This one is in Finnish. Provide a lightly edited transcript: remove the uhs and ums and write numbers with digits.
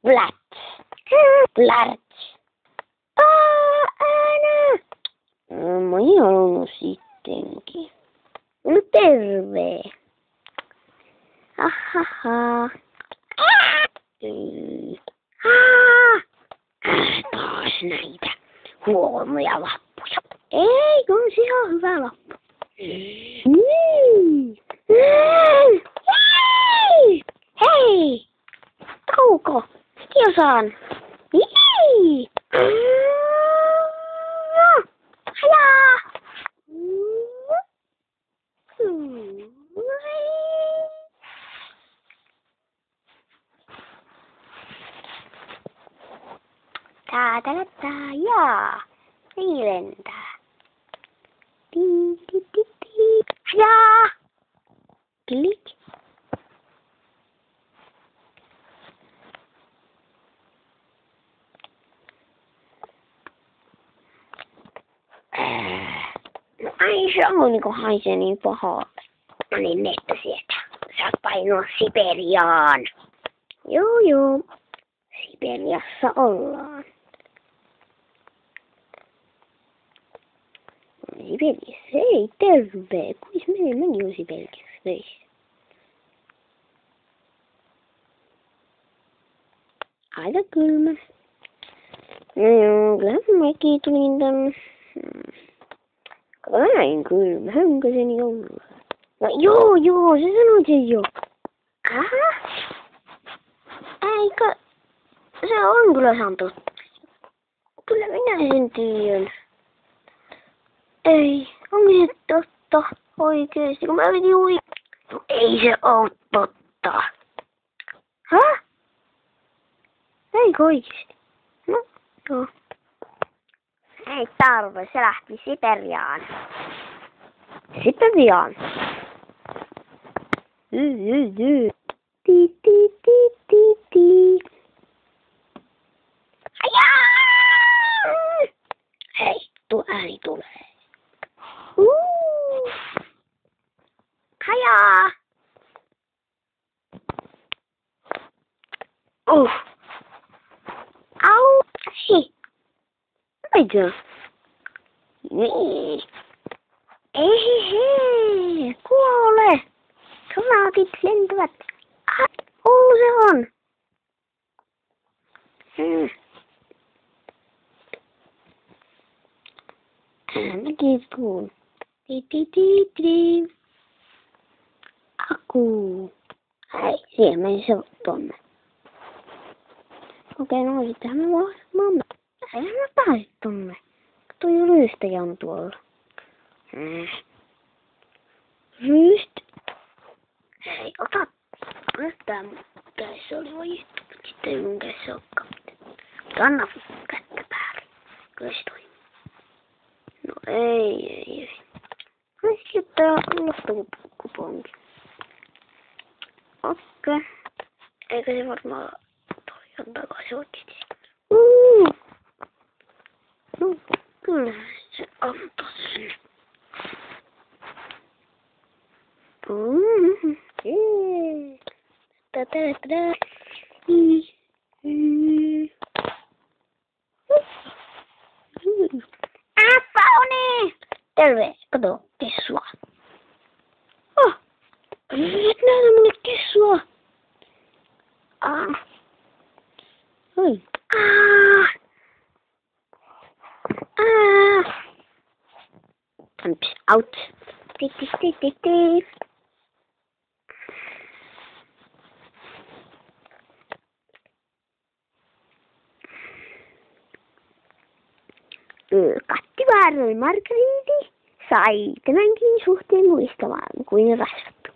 Plats. Plats. Ääne. Mä en halunnut sittenkin. No terve. Ahaha. Taas näitä huonoja lappuja. Ei, on se ihan hyvä lappu. Hei! Hei! Tauko! Kiosaan! Hei! Hajaa! Tää, jaa. Ei lentää. Hajaa! Klik. No ai se on niinku haisee niin pahalle. No niin, Netta sieltä. Saat painua Siperiaan. Joo. Siperiassa ollaan. Siperiassa, ei terve. Kuis mäkin on Siperiassa töissä. Aika kylmä. No kyllähän mäkin tulin tänne. Kato näin kylmä, hönköseni olla. No joo, se sanoi sen jo. Eikö? Se on kyllä sanottu. Kyllä minä sen tiedän. Ei, onko se totta oikeesti? Kun mä piti no ei se oo totta. Häh? Eikö oikeesti? No, joo. Ei tarve, se lähti Siperiaan. Siperiaan. Ti. Hei, tuo ääni tulee. Hajaa! Au! Hei! Mitä? Niin. Ehehe! Kuole! Salaatit lentävät. Se on. Mäkin tuun. Ti. Aku. Hei, siihen meni se tonne. Okei, no sittenhän me vaan mamma. Eihän mä pääse tonne. Tuo ryystäjä on tuolla. Ryyst. Hei, ota. Nyt tää mun kädessä oli vajittu. Sitten ei mun kädessä olekaan. Anna kättä päälle. Kyllä se toimii. No ei. Sitten tää luottokuponki. Okei. Eikö se varmaan toi on takaisin oikeesti? No, kyllä se antoi sen. Pauni! Terve, kato, kessua. Et näytä mulle kessua. Oi. Pumps out. Ti. Kattivaaroi Margariiti sai tämänkin suhteen muistamaan kuin rasvattu.